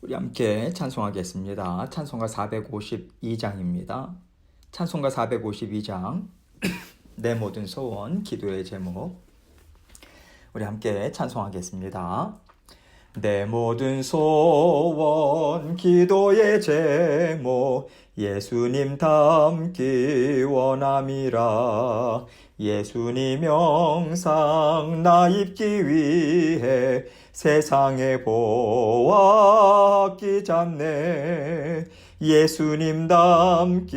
우리 함께 찬송하겠습니다. 찬송가 452장입니다. 찬송가 452장 내 모든 소원 기도의 제목 우리 함께 찬송하겠습니다. 내 모든 소원 기도의 제목 예수님 닮기 원함이라. 예수님 영상 나 입기 위해 세상에 보았기 잡네. 예수님 닮기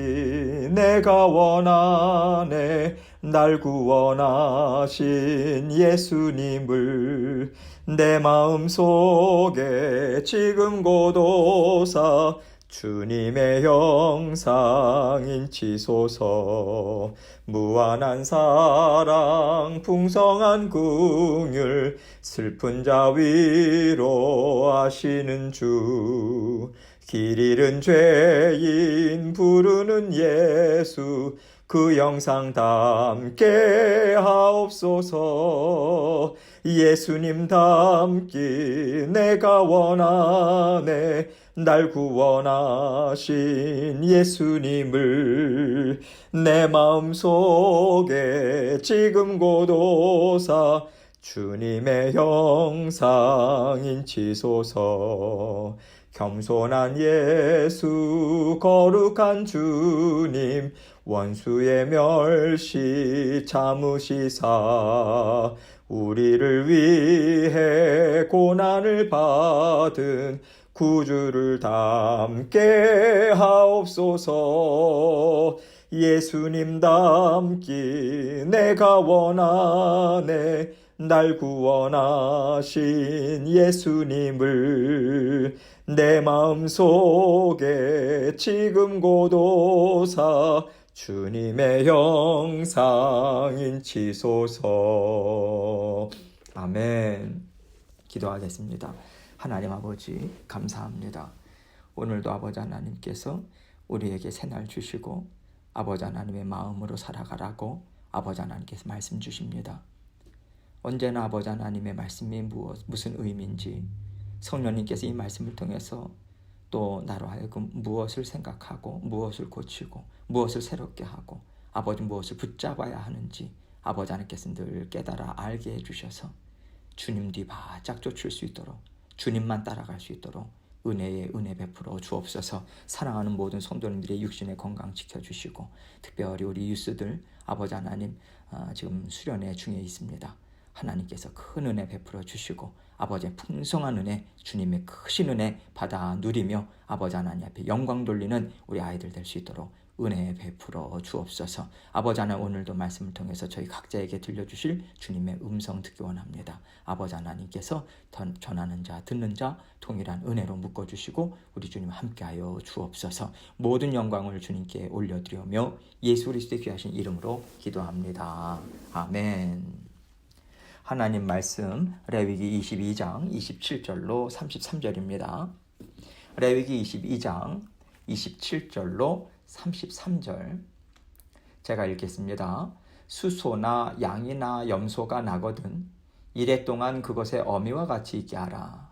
내가 원하네. 날 구원하신 예수님을 내 마음속에 지금 고도사 주님의 형상인 치소서. 무한한 사랑 풍성한 긍휼 슬픈 자 위로하시는 주. 길 잃은 죄인 부르는 예수 그 영상 담게 하옵소서. 예수님 닮기 내가 원하네. 날 구원하신 예수님을 내 마음속에 지금 고도사 주님의 형상인 치소서. 겸손한 예수 거룩한 주님 원수의 멸시 참으시사 우리를 위해 고난을 받은 구주를 닮게 하옵소서. 예수님 닮기 내가 원하네. 날 구원하신 예수님을 내 마음속에 지금 고도사 주님의 형상인 치소서. 아멘. 기도하겠습니다. 하나님 아버지 감사합니다. 오늘도 아버지 하나님께서 우리에게 새날 주시고 아버지 하나님의 마음으로 살아가라고 아버지 하나님께서 말씀 주십니다. 언제나 아버지 하나님의 말씀이 무슨 의미인지 성령님께서 이 말씀을 통해서 또 나로 하여금 무엇을 생각하고 무엇을 고치고 무엇을 새롭게 하고 아버지 무엇을 붙잡아야 하는지 아버지 하나님께서 늘 깨달아 알게 해주셔서 주님 뒤 바짝 쫓을 수 있도록 주님만 따라갈 수 있도록 은혜 베풀어 주옵소서. 사랑하는 모든 성도님들의 육신의 건강 지켜주시고 특별히 우리 유스들 아버지 하나님 지금 수련회 중에 있습니다. 하나님께서 큰 은혜 베풀어 주시고 아버지의 풍성한 은혜 주님의 크신 은혜 받아 누리며 아버지 하나님 앞에 영광 돌리는 우리 아이들 될 수 있도록 은혜 베풀어 주옵소서. 아버지 하나님 오늘도 말씀을 통해서 저희 각자에게 들려주실 주님의 음성 듣기 원합니다. 아버지 하나님께서 전하는 자 듣는 자 동일한 은혜로 묶어주시고 우리 주님 함께하여 주옵소서. 모든 영광을 주님께 올려드리며 예수 그리스도의 귀하신 이름으로 기도합니다. 아멘. 하나님 말씀 레위기 22장 27절로 33절입니다. 레위기 22장 27절로 33절 제가 읽겠습니다. 수소나 양이나 염소가 나거든 이래 동안 그것의 어미와 같이 있게 하라.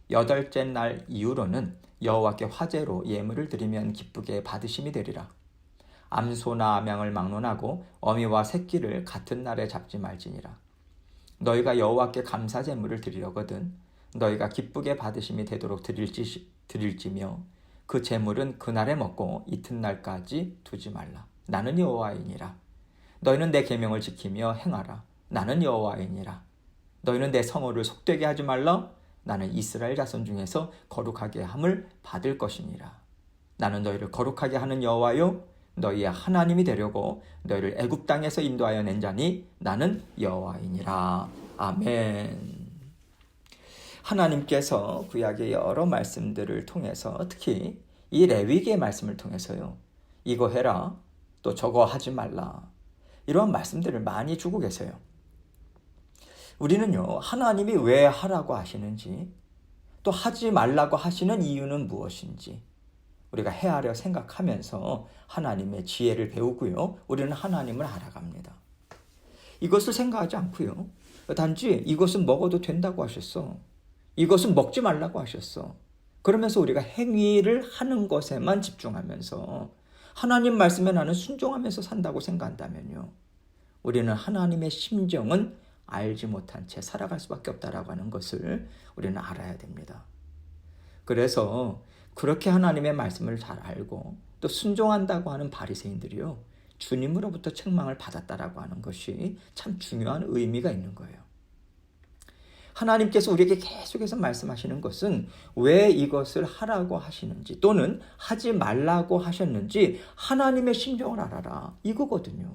여덟째 날 이후로는 여호와께 화제로 예물을 드리면 기쁘게 받으심이 되리라. 암소나 암양을 막론하고 어미와 새끼를 같은 날에 잡지 말지니라. 너희가 여호와께 감사 제물을 드리려거든 너희가 기쁘게 받으심이 되도록 드릴지며 그 제물은 그날에 먹고 이튿날까지 두지 말라. 나는 여호와이니라. 너희는 내 계명을 지키며 행하라. 나는 여호와이니라. 너희는 내 성호를 속되게 하지 말라. 나는 이스라엘 자손 중에서 거룩하게 함을 받을 것이니라. 나는 너희를 거룩하게 하는 여호와요 너희의 하나님이 되려고 너희를 애굽 땅에서 인도하여 낸 자니 나는 여호와이니라. 아멘. 하나님께서 구약의 여러 말씀들을 통해서 특히 이 레위기의 말씀을 통해서요 이거 해라 또 저거 하지 말라 이런 말씀들을 많이 주고 계세요. 우리는요 하나님이 왜 하라고 하시는지 또 하지 말라고 하시는 이유는 무엇인지 우리가 헤아려 생각하면서 하나님의 지혜를 배우고요. 우리는 하나님을 알아갑니다. 이것을 생각하지 않고요. 단지 이것은 먹어도 된다고 하셨어. 이것은 먹지 말라고 하셨어. 그러면서 우리가 행위를 하는 것에만 집중하면서 하나님 말씀에 나는 순종하면서 산다고 생각한다면요, 우리는 하나님의 심정은 알지 못한 채 살아갈 수밖에 없다라고 하는 것을 우리는 알아야 됩니다. 그래서 그렇게 하나님의 말씀을 잘 알고 또 순종한다고 하는 바리새인들이요, 주님으로부터 책망을 받았다라고 하는 것이 참 중요한 의미가 있는 거예요. 하나님께서 우리에게 계속해서 말씀하시는 것은 왜 이것을 하라고 하시는지 또는 하지 말라고 하셨는지 하나님의 심정을 알아라, 이거거든요.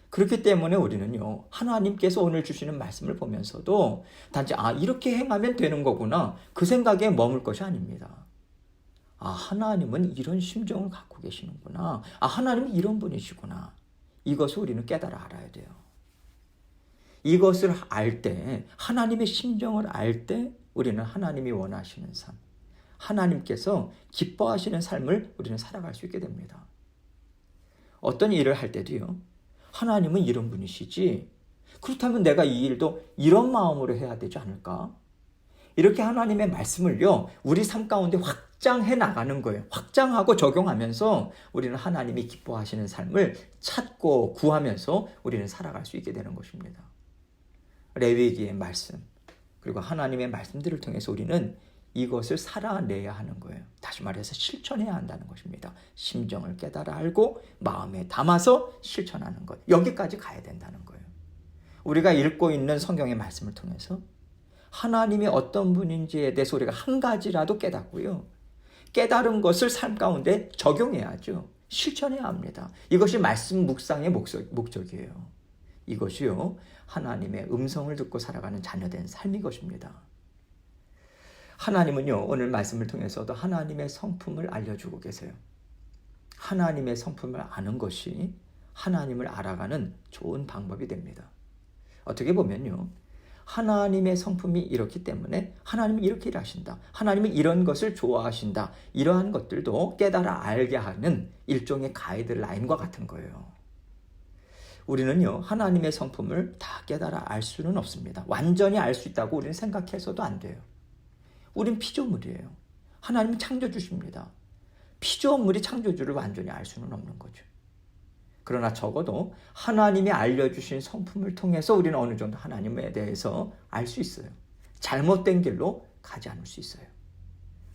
그렇기 때문에 우리는요, 하나님께서 오늘 주시는 말씀을 보면서도 단지 이렇게 행하면 되는 거구나, 그 생각에 머물 것이 아닙니다. 하나님은 이런 심정을 갖고 계시는구나, 하나님은 이런 분이시구나, 이것을 우리는 깨달아 알아야 돼요. 이것을 알 때, 하나님의 심정을 알 때 우리는 하나님이 원하시는 삶, 하나님께서 기뻐하시는 삶을 우리는 살아갈 수 있게 됩니다. 어떤 일을 할 때도요, 하나님은 이런 분이시지, 그렇다면 내가 이 일도 이런 마음으로 해야 되지 않을까? 이렇게 하나님의 말씀을요, 우리 삶 가운데 확장해 나가는 거예요. 확장하고 적용하면서 우리는 하나님이 기뻐하시는 삶을 찾고 구하면서 우리는 살아갈 수 있게 되는 것입니다. 레위기의 말씀, 그리고 하나님의 말씀들을 통해서 우리는 이것을 살아내야 하는 거예요. 다시 말해서 실천해야 한다는 것입니다. 심정을 깨달아 알고 마음에 담아서 실천하는 것, 여기까지 가야 된다는 거예요. 우리가 읽고 있는 성경의 말씀을 통해서 하나님이 어떤 분인지에 대해서 우리가 한 가지라도 깨닫고요, 깨달은 것을 삶 가운데 적용해야죠. 실천해야 합니다. 이것이 말씀 묵상의 목적이에요. 이것이요, 하나님의 음성을 듣고 살아가는 자녀된 삶이 것입니다. 하나님은요, 오늘 말씀을 통해서도 하나님의 성품을 알려주고 계세요. 하나님의 성품을 아는 것이 하나님을 알아가는 좋은 방법이 됩니다. 어떻게 보면요, 하나님의 성품이 이렇기 때문에 하나님이 이렇게 일하신다, 하나님이 이런 것을 좋아하신다, 이러한 것들도 깨달아 알게 하는 일종의 가이드라인과 같은 거예요. 우리는요, 하나님의 성품을 다 깨달아 알 수는 없습니다. 완전히 알 수 있다고 우리는 생각해서도 안 돼요. 우린 피조물이에요. 하나님은 창조주십니다. 피조물이 창조주를 완전히 알 수는 없는 거죠. 그러나 적어도 하나님이 알려주신 성품을 통해서 우리는 어느 정도 하나님에 대해서 알 수 있어요. 잘못된 길로 가지 않을 수 있어요.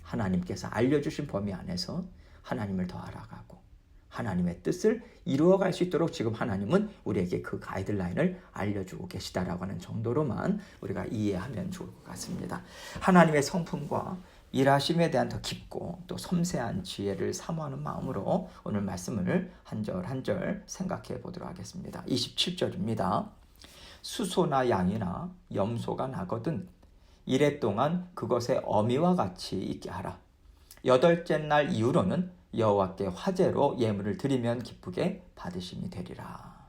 하나님께서 알려주신 범위 안에서 하나님을 더 알아가고 하나님의 뜻을 이루어갈 수 있도록 지금 하나님은 우리에게 그 가이드라인을 알려주고 계시다라고 하는 정도로만 우리가 이해하면 좋을 것 같습니다. 하나님의 성품과 일하심에 대한 더 깊고 또 섬세한 지혜를 사모하는 마음으로 오늘 말씀을 한 절 한 절 생각해 보도록 하겠습니다. 27절입니다. 수소나 양이나 염소가 나거든 이래 동안 그것의 어미와 같이 있게 하라. 여덟째 날 이후로는 여호와께 화제로 예물을 드리면 기쁘게 받으심이 되리라.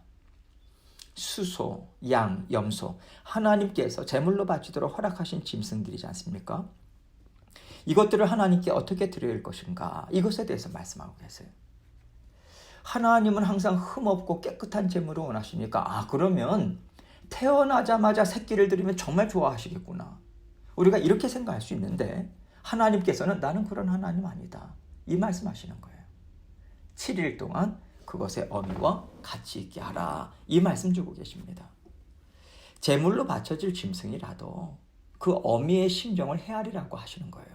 수소, 양, 염소, 하나님께서 제물로 바치도록 허락하신 짐승들이지 않습니까? 이것들을 하나님께 어떻게 드릴 것인가, 이것에 대해서 말씀하고 계세요. 하나님은 항상 흠없고 깨끗한 제물을 원하시니까 그러면 태어나자마자 새끼를 드리면 정말 좋아하시겠구나, 우리가 이렇게 생각할 수 있는데 하나님께서는 나는 그런 하나님 아니다, 이 말씀하시는 거예요. 7일 동안 그것의 어미와 같이 있게 하라, 이 말씀 주고 계십니다. 제물로 바쳐질 짐승이라도 그 어미의 심정을 헤아리라고 하시는 거예요.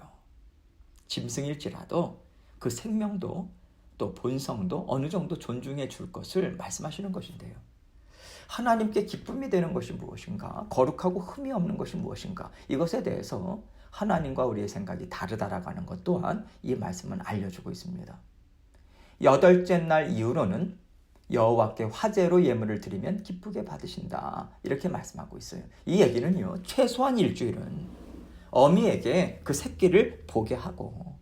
짐승일지라도 그 생명도 또 본성도 어느 정도 존중해 줄 것을 말씀하시는 것인데요. 하나님께 기쁨이 되는 것이 무엇인가, 거룩하고 흠이 없는 것이 무엇인가, 이것에 대해서 하나님과 우리의 생각이 다르다라고 하는 것 또한 이 말씀은 알려주고 있습니다. 여덟째 날 이후로는 여호와께 화제로 예물을 드리면 기쁘게 받으신다, 이렇게 말씀하고 있어요. 이 얘기는요, 최소한 일주일은 어미에게 그 새끼를 보게 하고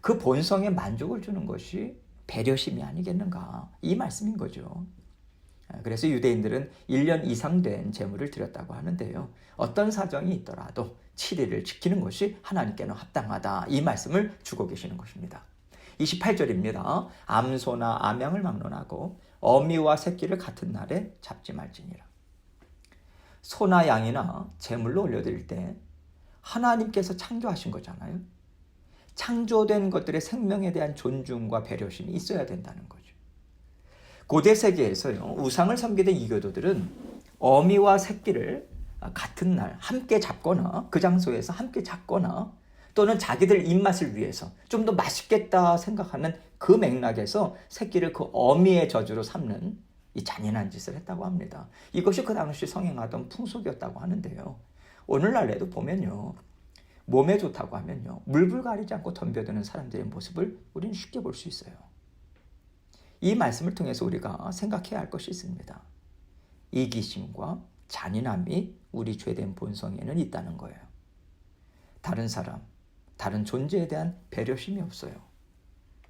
그 본성에 만족을 주는 것이 배려심이 아니겠는가, 이 말씀인 거죠. 그래서 유대인들은 1년 이상 된 제물을 드렸다고 하는데요, 어떤 사정이 있더라도 7일을 지키는 것이 하나님께는 합당하다, 이 말씀을 주고 계시는 것입니다. 28절입니다. 암소나 암양을 막론하고 어미와 새끼를 같은 날에 잡지 말지니라. 소나 양이나 제물로 올려드릴 때 하나님께서 창조하신 거잖아요. 창조된 것들의 생명에 대한 존중과 배려심이 있어야 된다는 거죠. 고대 세계에서요, 우상을 섬기던 이교도들은 어미와 새끼를 같은 날 함께 잡거나 그 장소에서 함께 잡거나 또는 자기들 입맛을 위해서 좀 더 맛있겠다 생각하는 그 맥락에서 새끼를 그 어미의 저주로 삼는 이 잔인한 짓을 했다고 합니다. 이것이 그 당시 성행하던 풍속이었다고 하는데요. 오늘날에도 보면요, 몸에 좋다고 하면요, 물불 가리지 않고 덤벼드는 사람들의 모습을 우리는 쉽게 볼 수 있어요. 이 말씀을 통해서 우리가 생각해야 할 것이 있습니다. 이기심과 잔인함이 우리 죄된 본성에는 있다는 거예요. 다른 사람, 다른 존재에 대한 배려심이 없어요.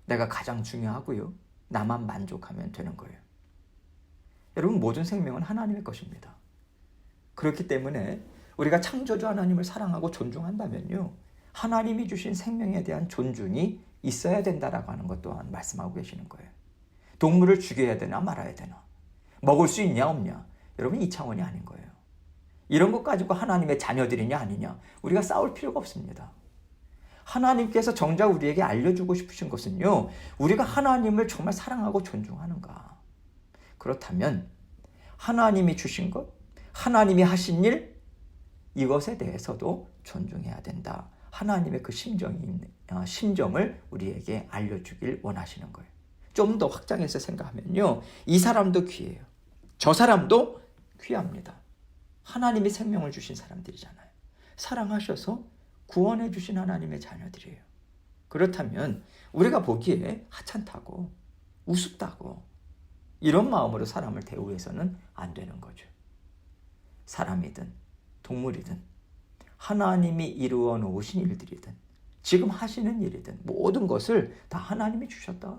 내가 가장 중요하고요, 나만 만족하면 되는 거예요. 여러분, 모든 생명은 하나님의 것입니다. 그렇기 때문에 우리가 창조주 하나님을 사랑하고 존중한다면요, 하나님이 주신 생명에 대한 존중이 있어야 된다라고 하는 것 또한 말씀하고 계시는 거예요. 동물을 죽여야 되나 말아야 되나, 먹을 수 있냐 없냐, 여러분 이 차원이 아닌 거예요. 이런 것 가지고 하나님의 자녀들이냐 아니냐 우리가 싸울 필요가 없습니다. 하나님께서 정작 우리에게 알려주고 싶으신 것은요, 우리가 하나님을 정말 사랑하고 존중하는가. 그렇다면 하나님이 주신 것, 하나님이 하신 일, 이것에 대해서도 존중해야 된다. 하나님의 그 심정을 우리에게 알려주길 원하시는 거예요. 좀 더 확장해서 생각하면요, 이 사람도 귀해요. 저 사람도 귀합니다. 하나님이 생명을 주신 사람들이잖아요. 사랑하셔서 구원해 주신 하나님의 자녀들이에요. 그렇다면 우리가 보기에 하찮다고 우습다고 이런 마음으로 사람을 대우해서는 안 되는 거죠. 사람이든 동물이든 하나님이 이루어 놓으신 일들이든 지금 하시는 일이든 모든 것을 다 하나님이 주셨다.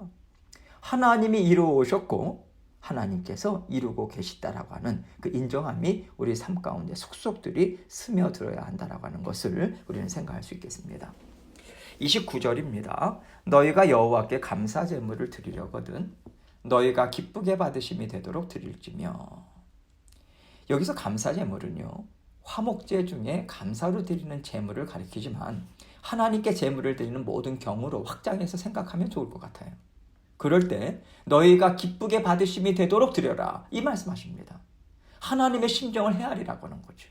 하나님이 이루어 오셨고 하나님께서 이루고 계시다라고 하는 그 인정함이 우리 삶 가운데 속속들이 스며들어야 한다라고 하는 것을 우리는 생각할 수 있겠습니다. 29절입니다. 너희가 여호와께 감사 제물을 드리려거든 너희가 기쁘게 받으심이 되도록 드릴지며. 여기서 감사 제물은요, 화목제 중에 감사로 드리는 제물을 가리키지만 하나님께 제물을 드리는 모든 경우로 확장해서 생각하면 좋을 것 같아요. 그럴 때 너희가 기쁘게 받으심이 되도록 드려라, 이 말씀하십니다. 하나님의 심정을 헤아리라고 하는 거죠.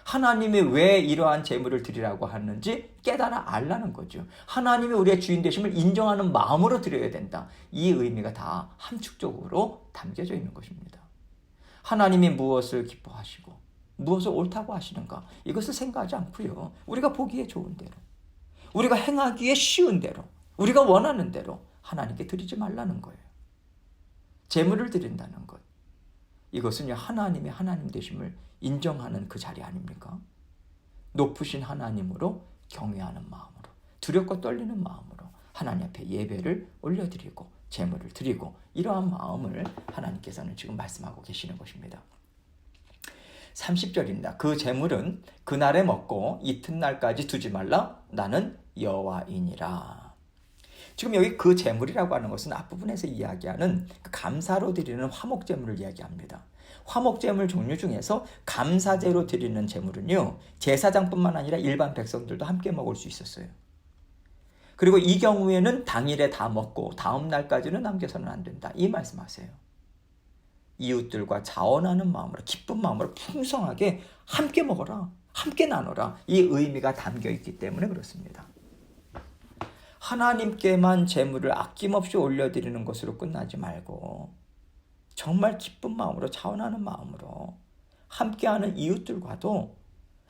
하나님이 왜 이러한 제물을 드리라고 하는지 깨달아 알라는 거죠. 하나님이 우리의 주인 되심을 인정하는 마음으로 드려야 된다. 이 의미가 다 함축적으로 담겨져 있는 것입니다. 하나님이 무엇을 기뻐하시고 무엇을 옳다고 하시는가, 이것을 생각하지 않고요, 우리가 보기에 좋은 대로, 우리가 행하기에 쉬운 대로, 우리가 원하는 대로 하나님께 드리지 말라는 거예요. 제물을 드린다는 것, 이것은요, 하나님의 하나님 되심을 인정하는 그 자리 아닙니까? 높으신 하나님으로 경외하는 마음으로, 두렵고 떨리는 마음으로 하나님 앞에 예배를 올려드리고 제물을 드리고, 이러한 마음을 하나님께서는 지금 말씀하고 계시는 것입니다. 30절입니다. 그 제물은 그날에 먹고 이튿날까지 두지 말라. 나는 여호와이니라. 지금 여기 그 제물이라고 하는 것은 앞부분에서 이야기하는 감사로 드리는 화목제물을 이야기합니다. 화목제물 종류 중에서 감사제로 드리는 제물은요, 제사장뿐만 아니라 일반 백성들도 함께 먹을 수 있었어요. 그리고 이 경우에는 당일에 다 먹고 다음 날까지는 남겨서는 안 된다, 이 말씀하세요. 이웃들과 자원하는 마음으로, 기쁜 마음으로 풍성하게 함께 먹어라, 함께 나눠라, 이 의미가 담겨 있기 때문에 그렇습니다. 하나님께만 제물을 아낌없이 올려드리는 것으로 끝나지 말고 정말 기쁜 마음으로, 자원하는 마음으로 함께하는 이웃들과도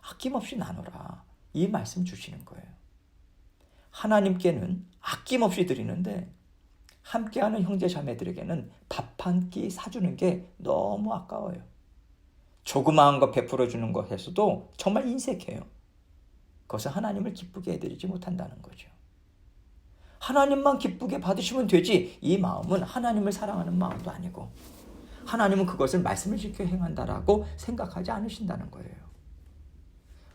아낌없이 나눠라, 이 말씀 주시는 거예요. 하나님께는 아낌없이 드리는데 함께하는 형제 자매들에게는 밥 한 끼 사주는 게 너무 아까워요. 조그마한 거 베풀어주는 것에서도 정말 인색해요. 그것은 하나님을 기쁘게 해드리지 못한다는 거죠. 하나님만 기쁘게 받으시면 되지, 이 마음은 하나님을 사랑하는 마음도 아니고 하나님은 그것을 말씀을 지켜 행한다라고 생각하지 않으신다는 거예요.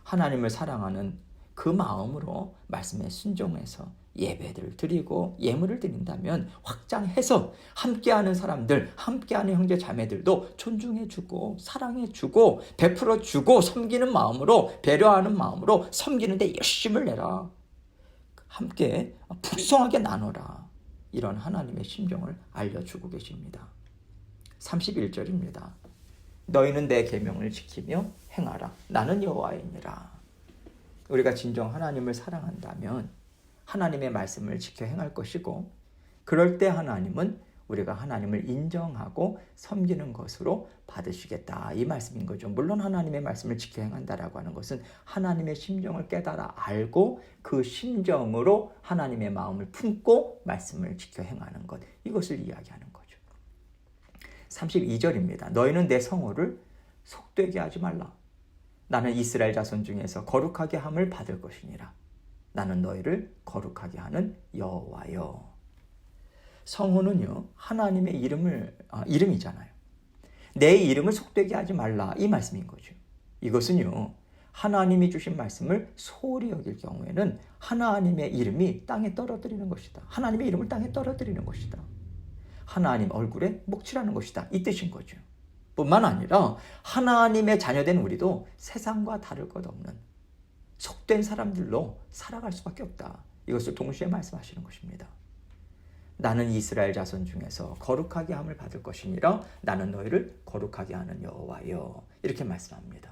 하나님을 사랑하는 그 마음으로 말씀에 순종해서 예배를 드리고 예물을 드린다면 확장해서 함께하는 사람들, 함께하는 형제 자매들도 존중해주고 사랑해주고 베풀어주고 섬기는 마음으로, 배려하는 마음으로 섬기는 데 열심을 내라. 함께 풍성하게 나눠라. 이런 하나님의 심정을 알려주고 계십니다. 31절입니다. 너희는 내 계명을 지키며 행하라. 나는 여호와이니라. 우리가 진정 하나님을 사랑한다면 하나님의 말씀을 지켜 행할 것이고, 그럴 때 하나님은 우리가 하나님을 인정하고 섬기는 것으로 받으시겠다, 이 말씀인 거죠. 물론 하나님의 말씀을 지켜 행한다라고 하는 것은 하나님의 심정을 깨달아 알고 그 심정으로 하나님의 마음을 품고 말씀을 지켜 행하는 것, 이것을 이야기하는 거죠. 32절입니다. 너희는 내 성호를 속되게 하지 말라. 나는 이스라엘 자손 중에서 거룩하게 함을 받을 것이니라. 나는 너희를 거룩하게 하는 여호와여. 성호는요, 하나님의 이름이잖아요. 내 이름을 속되게 하지 말라, 이 말씀인 거죠. 이것은요, 하나님이 주신 말씀을 소홀히 여길 경우에는 하나님의 이름이 땅에 떨어뜨리는 것이다. 하나님의 이름을 땅에 떨어뜨리는 것이다. 하나님 얼굴에 목칠하는 것이다, 이 뜻인 거죠. 뿐만 아니라 하나님의 자녀된 우리도 세상과 다를 것 없는 속된 사람들로 살아갈 수밖에 없다. 이것을 동시에 말씀하시는 것입니다. 나는 이스라엘 자손 중에서 거룩하게 함을 받을 것이니라. 나는 너희를 거룩하게 하는 여호와여. 이렇게 말씀합니다.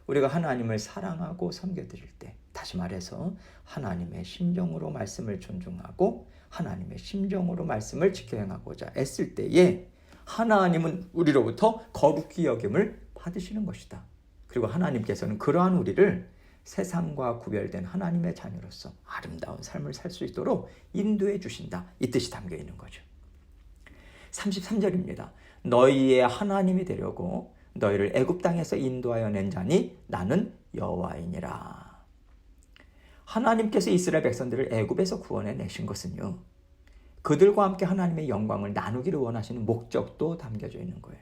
우리가 하나님을 사랑하고 섬겨드릴 때, 다시 말해서 하나님의 심정으로 말씀을 존중하고 하나님의 심정으로 말씀을 지켜 행하고자 애쓸 때에 하나님은 우리로부터 거룩히 여김을 받으시는 것이다. 그리고 하나님께서는 그러한 우리를 세상과 구별된 하나님의 자녀로서 아름다운 삶을 살 수 있도록 인도해 주신다, 이 뜻이 담겨 있는 거죠. 33절입니다. 너희의 하나님이 되려고 너희를 애굽 땅에서 인도하여 낸 자니 나는 여호와이니라. 하나님께서 이스라엘 백성들을 애굽에서 구원해 내신 것은요, 그들과 함께 하나님의 영광을 나누기를 원하시는 목적도 담겨져 있는 거예요.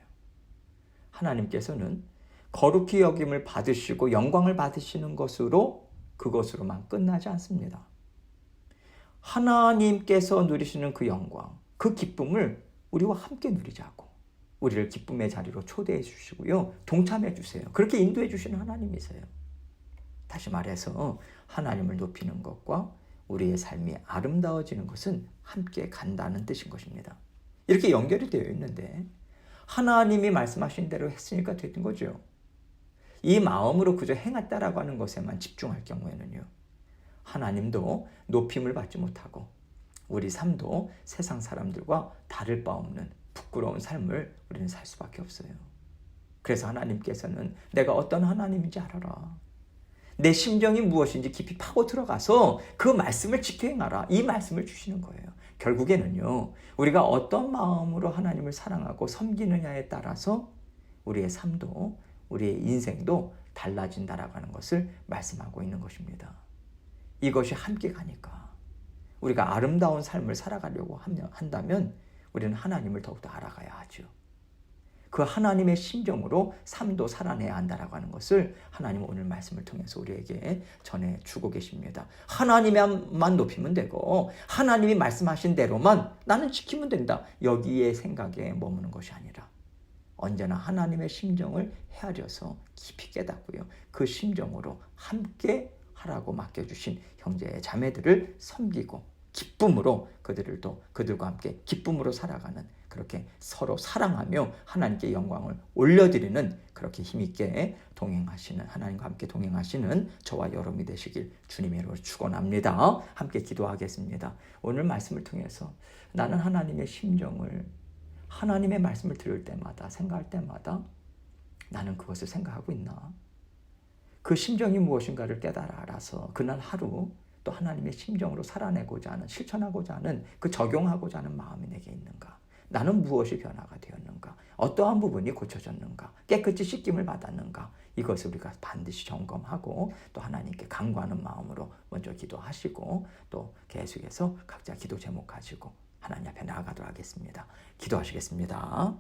하나님께서는 거룩히 여김을 받으시고 영광을 받으시는 것으로, 그것으로만 끝나지 않습니다. 하나님께서 누리시는 그 영광, 그 기쁨을 우리와 함께 누리자고 우리를 기쁨의 자리로 초대해 주시고요, 동참해 주세요. 그렇게 인도해 주시는 하나님이세요. 다시 말해서 하나님을 높이는 것과 우리의 삶이 아름다워지는 것은 함께 간다는 뜻인 것입니다. 이렇게 연결이 되어 있는데 하나님이 말씀하신 대로 했으니까 됐던 거죠. 이 마음으로 그저 행했다라고 하는 것에만 집중할 경우에는요, 하나님도 높임을 받지 못하고 우리 삶도 세상 사람들과 다를 바 없는 부끄러운 삶을 우리는 살 수밖에 없어요. 그래서 하나님께서는 내가 어떤 하나님인지 알아라. 내 심정이 무엇인지 깊이 파고 들어가서 그 말씀을 지켜 행하라, 이 말씀을 주시는 거예요. 결국에는요, 우리가 어떤 마음으로 하나님을 사랑하고 섬기느냐에 따라서 우리의 삶도 우리의 인생도 달라진다라고 하는 것을 말씀하고 있는 것입니다. 이것이 함께 가니까 우리가 아름다운 삶을 살아가려고 한다면 우리는 하나님을 더욱더 알아가야 하죠. 그 하나님의 심정으로 삶도 살아내야 한다라고 하는 것을 하나님은 오늘 말씀을 통해서 우리에게 전해주고 계십니다. 하나님만 높이면 되고 하나님이 말씀하신 대로만 나는 지키면 된다, 여기에 생각에 머무는 것이 아니라 언제나 하나님의 심정을 헤아려서 깊이 깨닫고요, 그 심정으로 함께 하라고 맡겨주신 형제 자매들을 섬기고 기쁨으로 그들과 함께 기쁨으로 살아가는, 그렇게 서로 사랑하며 하나님께 영광을 올려드리는, 그렇게 힘있게 동행하시는, 하나님과 함께 동행하시는 저와 여러분이 되시길 주님의 이름으로 축원합니다. 함께 기도하겠습니다. 오늘 말씀을 통해서 나는 하나님의 심정을, 하나님의 말씀을 들을 때마다, 생각할 때마다 나는 그것을 생각하고 있나? 그 심정이 무엇인가를 깨달아 알아서 그날 하루 또 하나님의 심정으로 살아내고자 하는, 실천하고자 하는, 그 적용하고자 하는 마음이 내게 있는가? 나는 무엇이 변화가 되었는가? 어떠한 부분이 고쳐졌는가? 깨끗이 씻김을 받았는가? 이것을 우리가 반드시 점검하고 또 하나님께 간구하는 마음으로 먼저 기도하시고 또 계속해서 각자 기도 제목 가지고 하나님 앞에 나아가도록 하겠습니다. 기도하시겠습니다.